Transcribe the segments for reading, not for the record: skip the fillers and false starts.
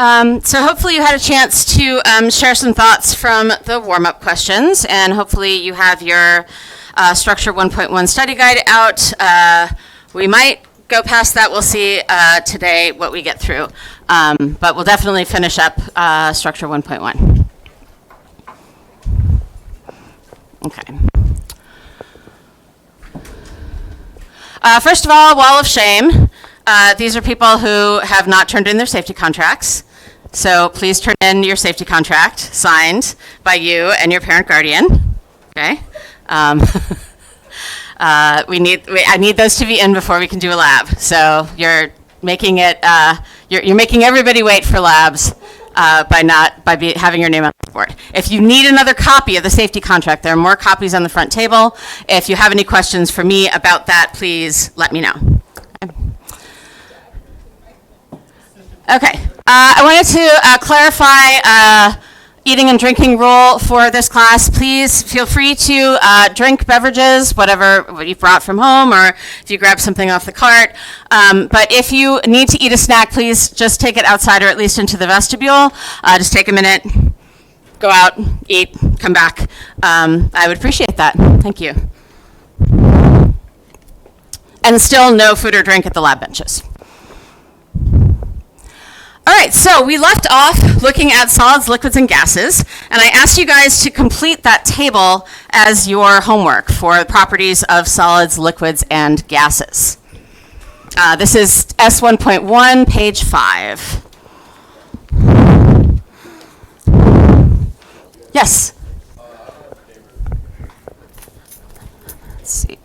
So hopefully you had a chance to share some thoughts from the warm-up questions, and hopefully you have your Structure 1.1 study guide out. We might go past that. We'll see today what we get through, but we'll definitely finish up Structure 1.1. Okay. First of all, wall of shame. These are people who have not turned in their safety contracts. So please turn in your safety contract signed by you and your parent guardian. Okay. I need those to be in before we can do a lab. So you're making it. You're making everybody wait for labs by having your name on the board. If you need another copy of the safety contract, there are more copies on the front table. If you have any questions for me about that, please let me know. Okay. I wanted to clarify eating and drinking rule for this class. Please feel free to drink beverages, whatever you brought from home, or if you grab something off the cart. But if you need to eat a snack, please just take it outside or at least into the vestibule. Just take a minute, go out, eat, come back. I would appreciate that. Thank you. And still no food or drink at the lab benches. All right, so we left off looking at solids, liquids, and gases, and I asked you guys to complete that table as your homework for the properties of solids, liquids, and gases. This is S1.1, page 5. Yes? Let's see.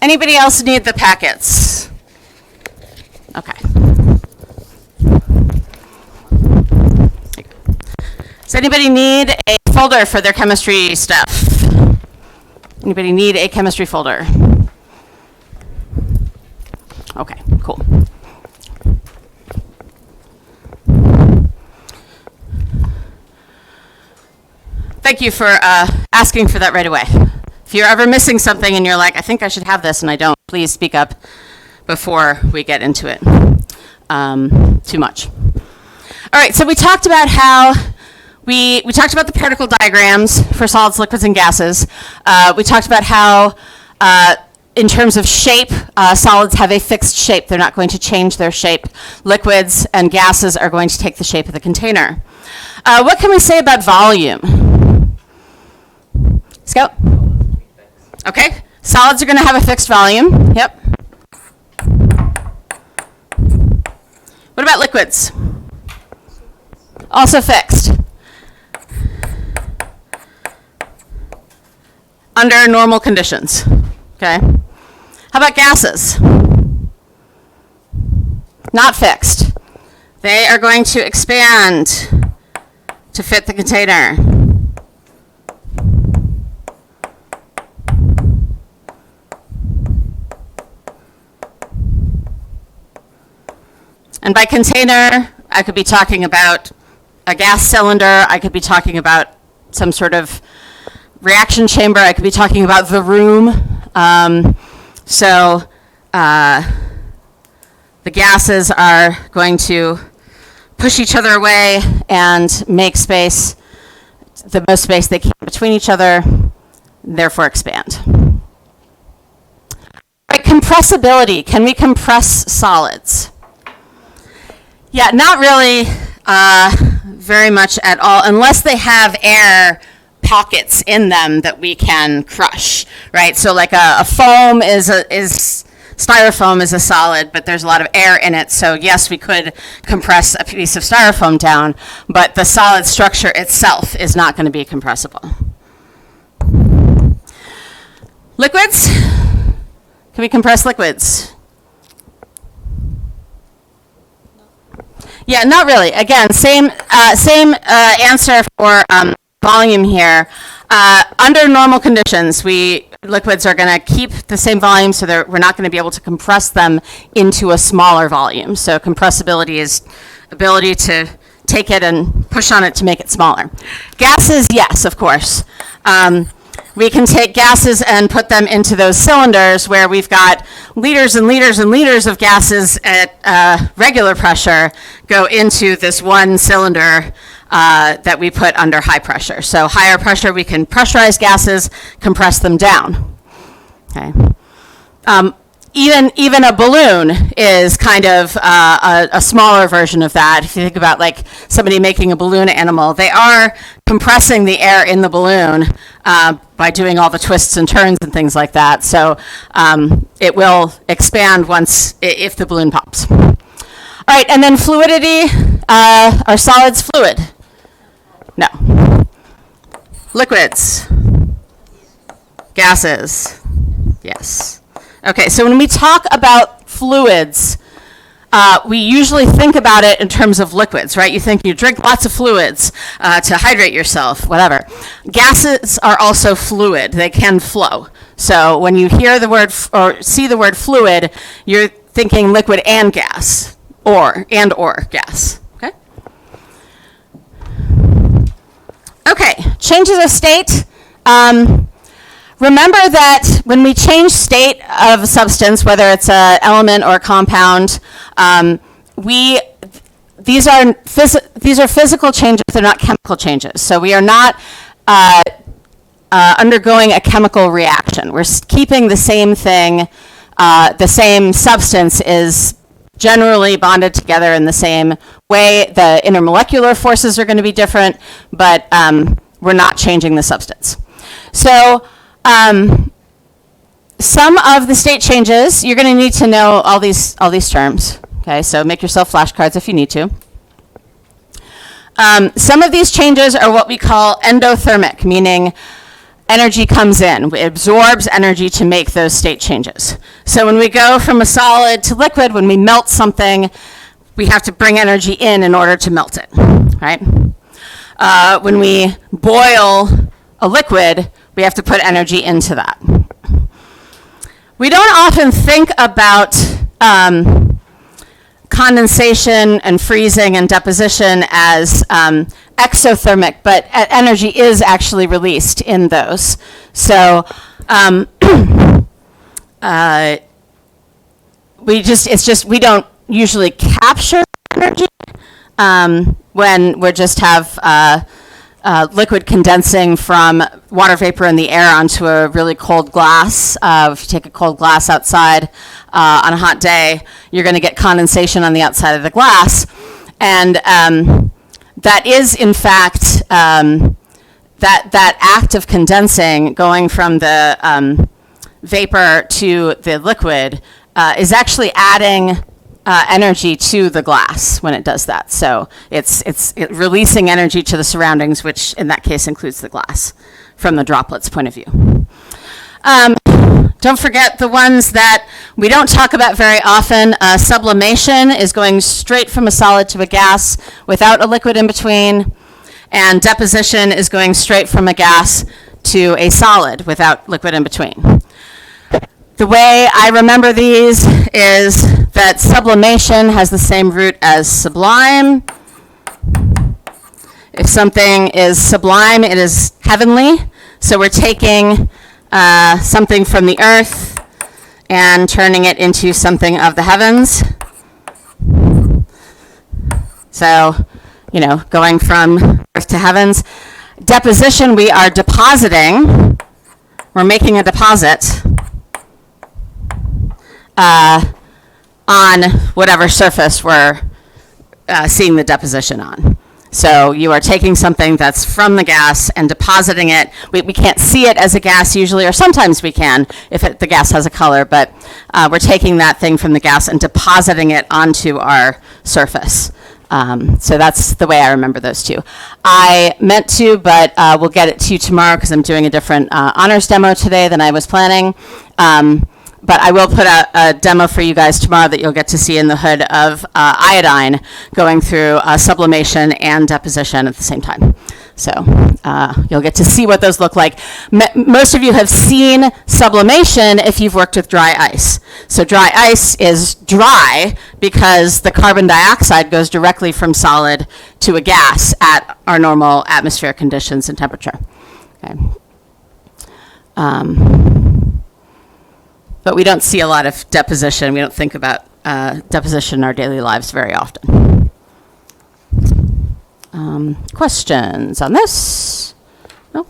Anybody else need the packets? Okay. Does anybody need a folder for their chemistry stuff? Anybody need a chemistry folder? Okay, cool. Thank you for asking for that right away. If you're ever missing something and you're like, I think I should have this and I don't, please speak up before we get into it too much. All right, so we talked about how we talked about the particle diagrams for solids, liquids, and gases. We talked about how in terms of shape, solids have a fixed shape. They're not going to change their shape. Liquids and gases are going to take the shape of the container. What can we say about volume? Scout? Okay, solids are going to have a fixed volume. Yep. What about liquids? Also fixed. Under normal conditions. Okay. How about gases? Not fixed. They are going to expand to fit the container. And by container, I could be talking about a gas cylinder. I could be talking about some sort of reaction chamber. I could be talking about the room. The gases are going to push each other away and make space, the most space they can between each other, therefore expand. Right, compressibility. Can we compress solids? Yeah, not really very much at all, unless they have air pockets in them that we can crush, right? So like a foam styrofoam is a solid, but there's a lot of air in it. So yes, we could compress a piece of styrofoam down, but the solid structure itself is not going to be compressible. Liquids? Can we compress liquids? Yeah, not really. Again, same answer for volume here. Under normal conditions, liquids are going to keep the same volume, so we're not going to be able to compress them into a smaller volume. So compressibility is ability to take it and push on it to make it smaller. Gases, yes, of course. we can take gases and put them into those cylinders where we've got liters and liters and liters of gases at regular pressure go into this one cylinder that we put under high pressure. So higher pressure, we can pressurize gases, compress them down. Okay. Even a balloon is kind of a smaller version of that. If you think about like somebody making a balloon animal, they are compressing the air in the balloon by doing all the twists and turns and things like that. So it will expand if the balloon pops. All right, and then fluidity. Are solids fluid? No. Liquids? Gases? Yes. Okay, so when we talk about fluids, we usually think about it in terms of liquids, right? You think you drink lots of fluids to hydrate yourself, whatever. Gases are also fluid. They can flow. So when you hear the word or see the word fluid, you're thinking liquid and gas, or gas, okay? Okay, changes of state. Remember that when we change state of a substance, whether it's an element or a compound, these are physical changes, they're not chemical changes. So we are not undergoing a chemical reaction. We're keeping the same thing, the same substance is generally bonded together in the same way. The intermolecular forces are going to be different, but we're not changing the substance. So some of the state changes, you're going to need to know all these terms. Okay, so make yourself flashcards if you need to. Some of these changes are what we call endothermic, meaning energy comes in. It absorbs energy to make those state changes. So when we go from a solid to liquid, when we melt something, we have to bring energy in order to melt it, right? When we boil a liquid, we have to put energy into that. We don't often think about condensation and freezing and deposition as exothermic, but energy is actually released in those. So we don't usually capture energy when we just have liquid condensing from water vapor in the air onto a really cold glass. If you take a cold glass outside on a hot day, you're going to get condensation on the outside of the glass. And that is, in fact, that act of condensing, going from the vapor to the liquid, is actually adding energy to the glass when it does that. So it's releasing energy to the surroundings, which in that case includes the glass from the droplets point of view. Don't forget the ones that we don't talk about very often. Sublimation is going straight from a solid to a gas without a liquid in between. And deposition is going straight from a gas to a solid without liquid in between. The way I remember these is that sublimation has the same root as sublime. If something is sublime, it is heavenly. So we're taking something from the earth and turning it into something of the heavens. So, going from earth to heavens. Deposition, we are depositing. We're making a deposit on whatever surface we're seeing the deposition on. So you are taking something that's from the gas and depositing it. We can't see it as a gas usually, or sometimes we can if the gas has a color, but we're taking that thing from the gas and depositing it onto our surface. So that's the way I remember those two. I meant to, but we'll get it to you tomorrow because I'm doing a different honors demo today than I was planning. But I will put a demo for you guys tomorrow that you'll get to see in the hood of iodine going through sublimation and deposition at the same time. So you'll get to see what those look like. Most of you have seen sublimation if you've worked with dry ice. So dry ice is dry because the carbon dioxide goes directly from solid to a gas at our normal atmospheric conditions and temperature. Okay. But we don't see a lot of deposition. We don't think about deposition in our daily lives very often. Questions on this? No?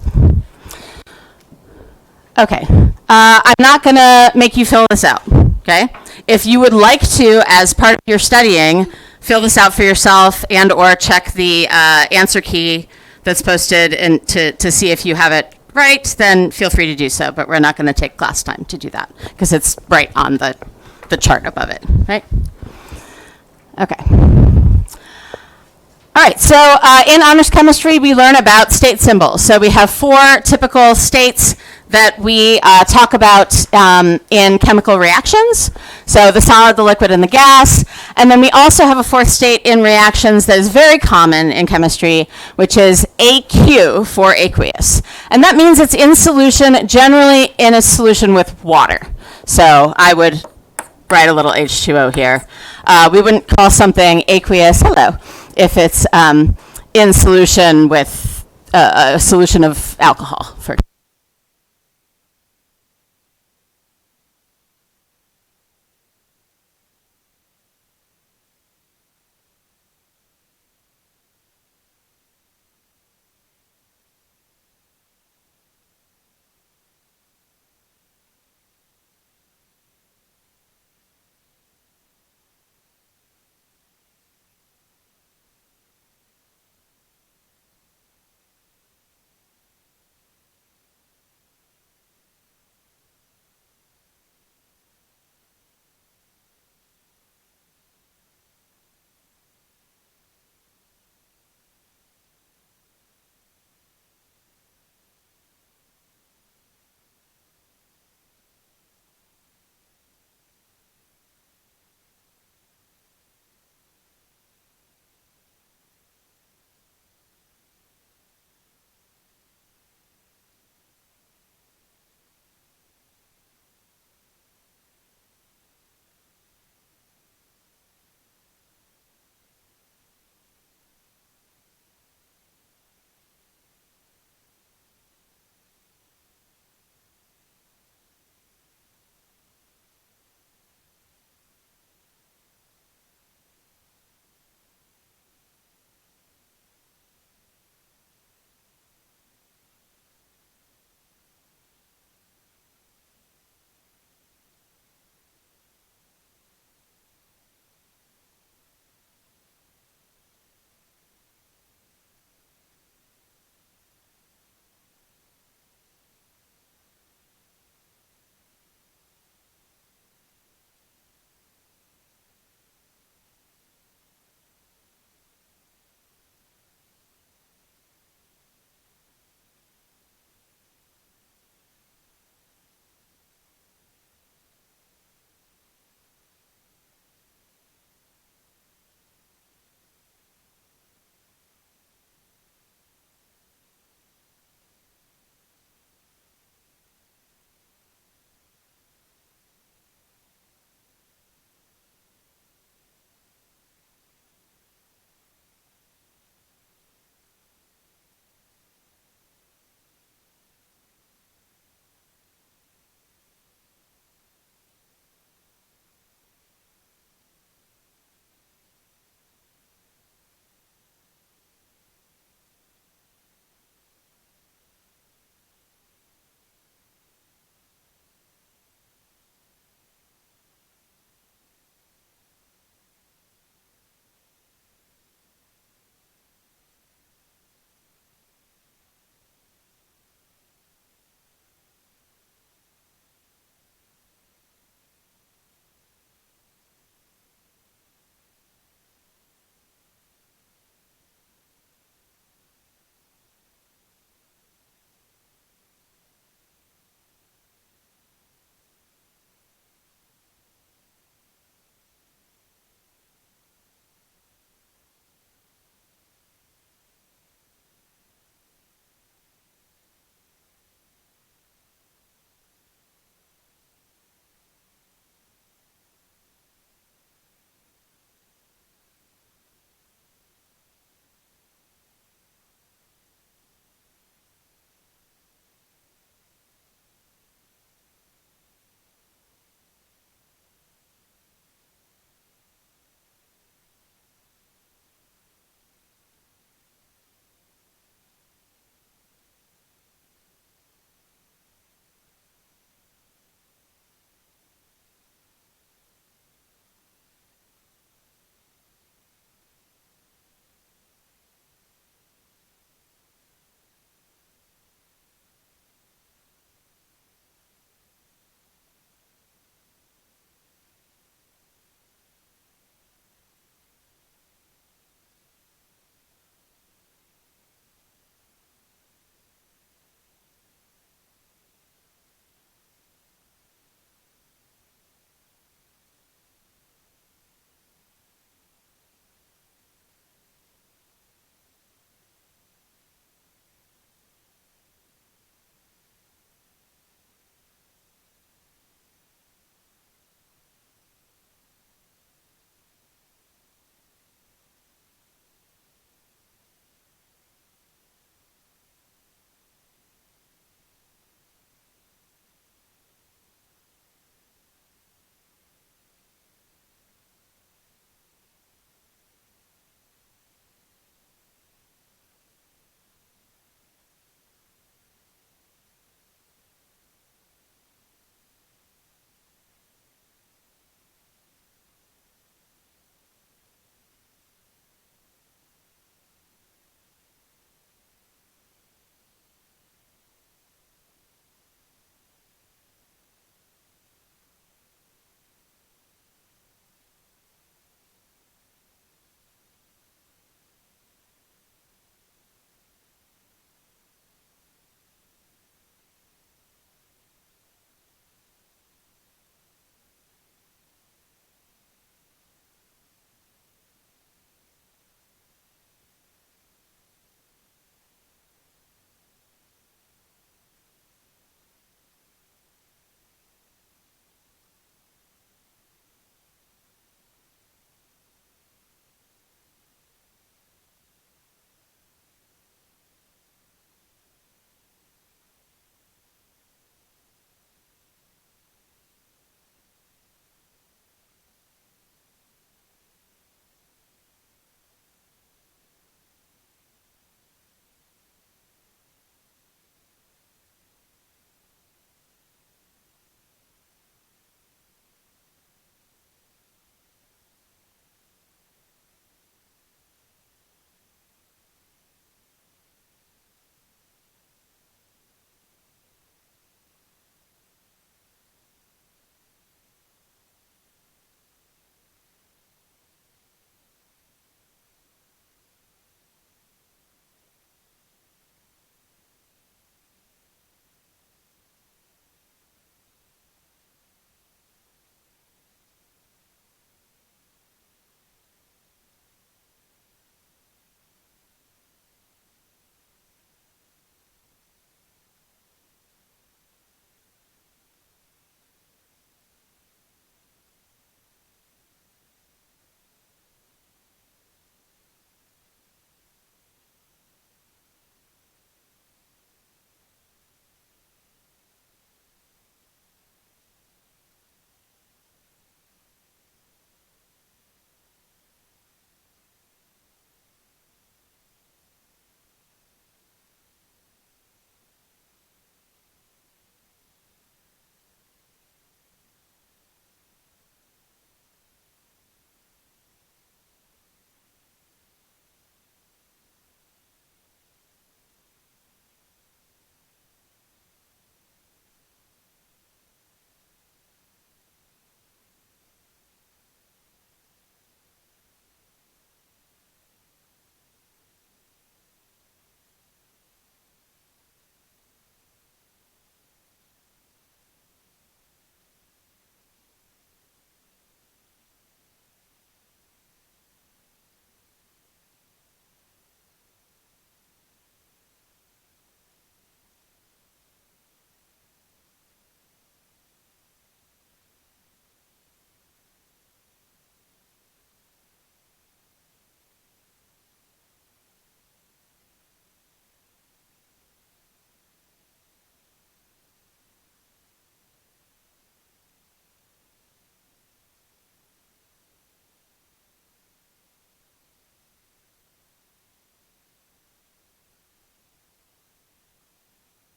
Okay. I'm not going to make you fill this out, okay? If you would like to, as part of your studying, fill this out for yourself and or check the answer key that's posted and to see if you have it right, then feel free to do so. But we're not going to take class time to do that because it's right on the chart above it, right? Okay. All right, so in honors chemistry, we learn about state symbols. So we have 4 typical states that we talk about in chemical reactions. So the solid, the liquid, and the gas. And then we also have a 4th state in reactions that is very common in chemistry, which is AQ for aqueous. And that means it's in solution, generally in a solution with water. So I would write a little H2O here. We wouldn't call something aqueous, if it's in solution with a solution of alcohol, for example.